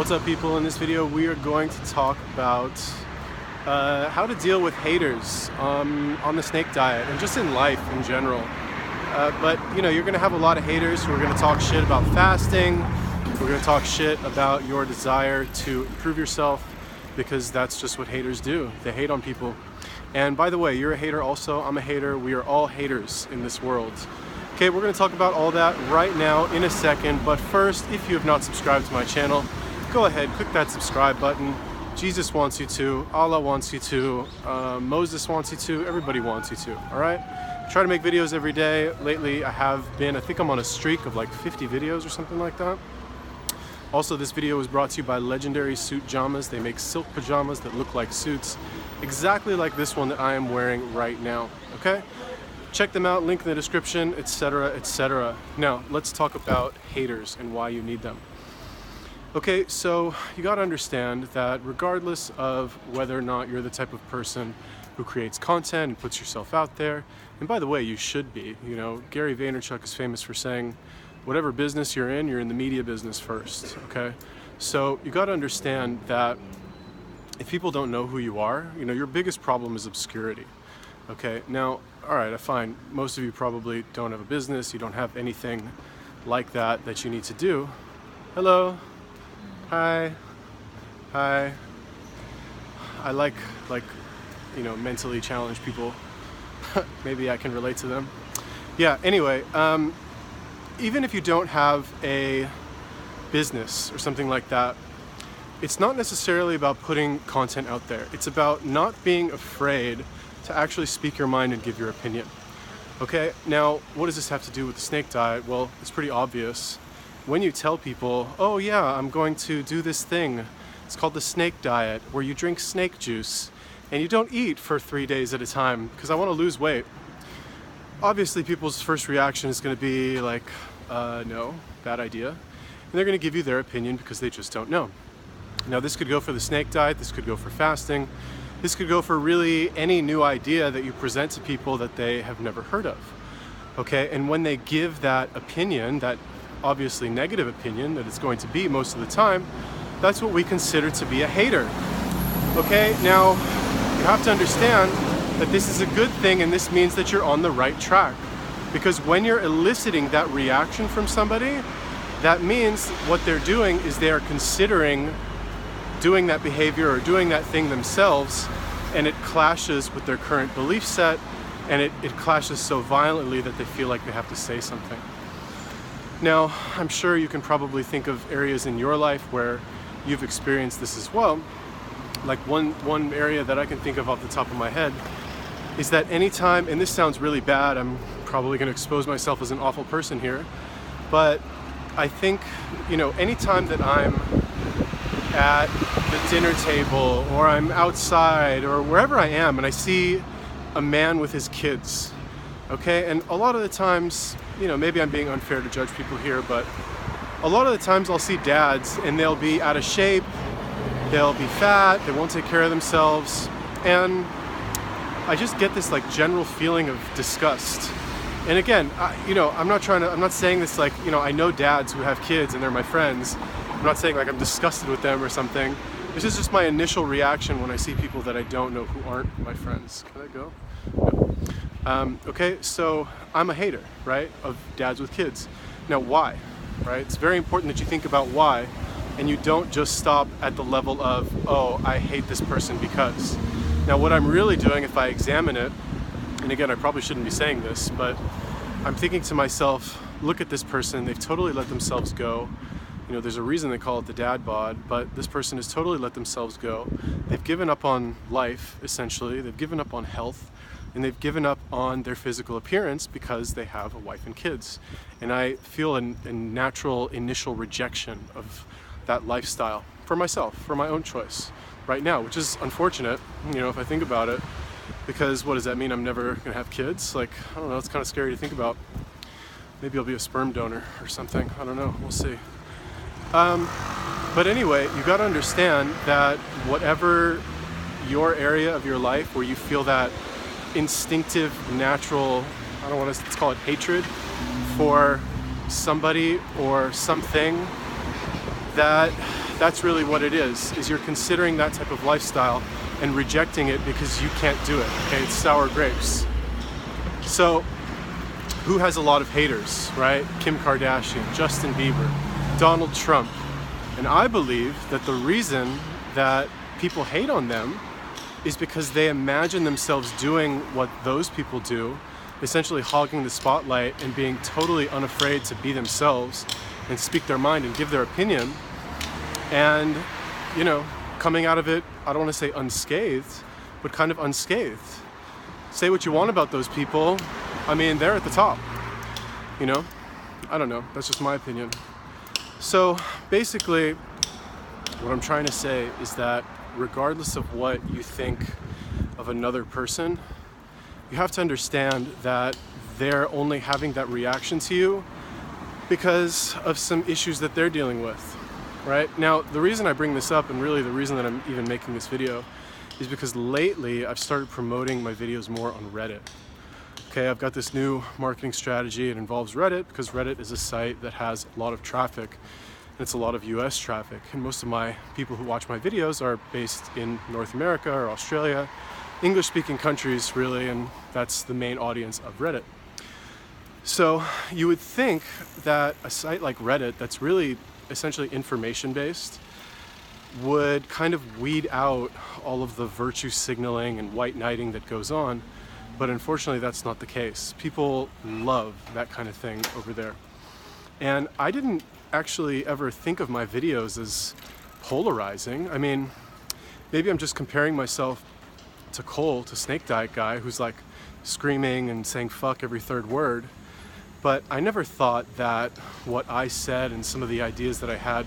What's up, people? In this video we are going to talk about how to deal with haters on the snake diet and just in life in general. But you know, you're gonna have a lot of haters who are gonna talk shit about fasting. We're gonna talk shit about your desire to improve yourself, because that's just what haters do. They hate on people. And by the way, you're a hater also, I'm a hater, we are all haters in this world. Okay, we're gonna talk about all that right now in a second, but first, if you have not subscribed to my channel, go ahead, click that subscribe button. Jesus wants you to, Allah wants you to, Moses wants you to, everybody wants you to, all right? I try to make videos every day. Lately, I think I'm on a streak of like 50 videos or something like that. Also, this video was brought to you by Legendary Suit Jamas. They make silk pajamas that look like suits, exactly like this one that I am wearing right now, okay? Check them out, link in the description, etc., etc. Now, let's talk about haters and why you need them. Okay, so you gotta understand that regardless of whether or not you're the type of person who creates content and puts yourself out there, and by the way, you should be, you know, Gary Vaynerchuk is famous for saying, whatever business you're in the media business first, okay? So you gotta understand that if people don't know who you are, you know, your biggest problem is obscurity, okay? Now, all right, fine, most of you probably don't have a business, you don't have anything like that you need to do. Hello. Hi. I like, you know, mentally challenged people. Maybe I can relate to them. Yeah, anyway, even if you don't have a business or something like that, it's not necessarily about putting content out there. It's about not being afraid to actually speak your mind and give your opinion. Okay, now what does this have to do with the snake diet? Well, it's pretty obvious. When you tell people, oh yeah, I'm going to do this thing, it's called the snake diet, where you drink snake juice and you don't eat for 3 days at a time because I want to lose weight. Obviously, people's first reaction is going to be like, no, bad idea. And they're going to give you their opinion because they just don't know. Now, this could go for the snake diet, this could go for fasting, this could go for really any new idea that you present to people that they have never heard of. Okay, and when they give that opinion, that obviously negative opinion that it's going to be most of the time, that's what we consider to be a hater. Okay, now you have to understand that this is a good thing, and this means that you're on the right track. Because when you're eliciting that reaction from somebody, that means what they're doing is they are considering doing that behavior or doing that thing themselves, and it clashes with their current belief set, and it clashes so violently that they feel like they have to say something. Now, I'm sure you can probably think of areas in your life where you've experienced this as well. Like one area that I can think of off the top of my head is that anytime, and this sounds really bad, I'm probably going to expose myself as an awful person here, but I think, you know, anytime that I'm at the dinner table or I'm outside or wherever I am and I see a man with his kids, okay, and a lot of the times, you know, maybe I'm being unfair to judge people here, but a lot of the times I'll see dads and they'll be out of shape, they'll be fat, they won't take care of themselves, and I just get this like general feeling of disgust. And again, you know, I'm not saying this like, you know, I know dads who have kids and they're my friends. I'm not saying like I'm disgusted with them or something. This is just my initial reaction when I see people that I don't know who aren't my friends. Can I go? No. Okay, so I'm a hater, right, of dads with kids. Now, why, right? It's very important that you think about why, and you don't just stop at the level of, oh, I hate this person because. Now, what I'm really doing, if I examine it, and again, I probably shouldn't be saying this, but I'm thinking to myself, look at this person, they've totally let themselves go. You know, there's a reason they call it the dad bod, but this person has totally let themselves go. They've given up on life, essentially. They've given up on health, and they've given up on their physical appearance because they have a wife and kids. And I feel a natural initial rejection of that lifestyle for myself, for my own choice right now, which is unfortunate, you know, if I think about it, because what does that mean? I'm never gonna have kids? Like, I don't know, it's kind of scary to think about. Maybe I'll be a sperm donor or something. I don't know, we'll see. But anyway, you gotta understand that whatever your area of your life where you feel that instinctive, natural, I don't want to call it hatred, for somebody or something, that that's really what it is you're considering that type of lifestyle and rejecting it because you can't do it, okay? It's sour grapes. So, who has a lot of haters, right? Kim Kardashian, Justin Bieber, Donald Trump. And I believe that the reason that people hate on them is because they imagine themselves doing what those people do, essentially hogging the spotlight and being totally unafraid to be themselves and speak their mind and give their opinion. And, you know, coming out of it, I don't want to say unscathed, but kind of unscathed. Say what you want about those people. I mean, they're at the top, you know? I don't know. That's just my opinion. So basically, what I'm trying to say is that regardless of what you think of another person, you have to understand that they're only having that reaction to you because of some issues that they're dealing with, right? Now, the reason I bring this up, and really the reason that I'm even making this video, is because lately I've started promoting my videos more on Reddit. Okay, I've got this new marketing strategy. It involves Reddit because Reddit is a site that has a lot of traffic. It's a lot of US traffic, and most of my people who watch my videos are based in North America or Australia, English-speaking countries really, and that's the main audience of Reddit. So you would think that a site like Reddit that's really essentially information-based would kind of weed out all of the virtue signaling and white knighting that goes on, but unfortunately that's not the case. People love that kind of thing over there. And I didn't actually ever think of my videos as polarizing. I mean, maybe I'm just comparing myself to Cole, to Snake Diet Guy, who's like screaming and saying fuck every third word. But I never thought that what I said and some of the ideas that I had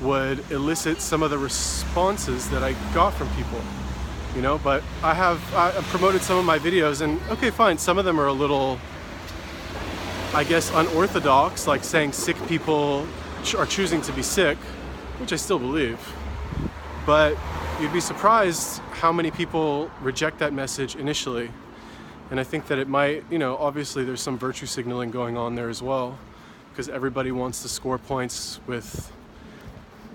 would elicit some of the responses that I got from people, you know? But I've promoted some of my videos, and okay, fine, some of them are a little, I guess, unorthodox, like saying sick people are choosing to be sick, which I still believe. But you'd be surprised how many people reject that message initially. And I think that it might, you know, obviously there's some virtue signaling going on there as well, because everybody wants to score points with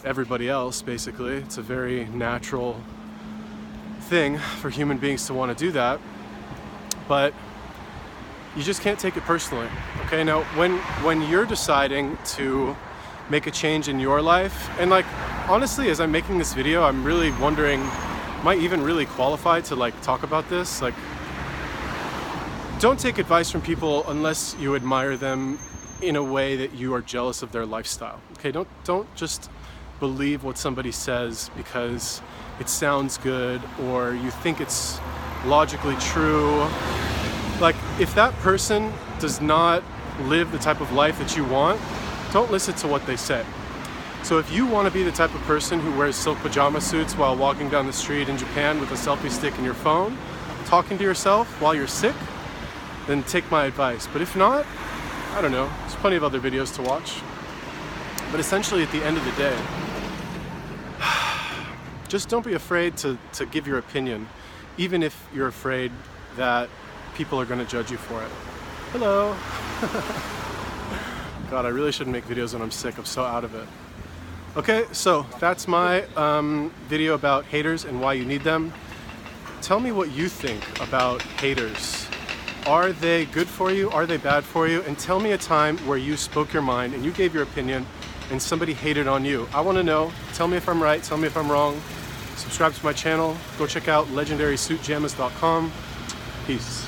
everybody else, basically. It's a very natural thing for human beings to want to do that. But you just can't take it personally, okay? Now, when you're deciding to make a change in your life, and like, honestly, as I'm making this video, I'm really wondering, am I even really qualified to like talk about this? Like, don't take advice from people unless you admire them in a way that you are jealous of their lifestyle, okay? Don't just believe what somebody says because it sounds good or you think it's logically true. Like, if that person does not live the type of life that you want, don't listen to what they say. So if you want to be the type of person who wears silk pajama suits while walking down the street in Japan with a selfie stick in your phone, talking to yourself while you're sick, then take my advice. But if not, I don't know, there's plenty of other videos to watch. But essentially, at the end of the day, just don't be afraid to give your opinion, even if you're afraid that people are going to judge you for it. Hello. God, I really shouldn't make videos when I'm sick. I'm so out of it. Okay, so that's my video about haters and why you need them. Tell me what you think about haters. Are they good for you? Are they bad for you? And tell me a time where you spoke your mind and you gave your opinion and somebody hated on you. I want to know. Tell me if I'm right. Tell me if I'm wrong. Subscribe to my channel. Go check out legendarysuitjammers.com. Peace.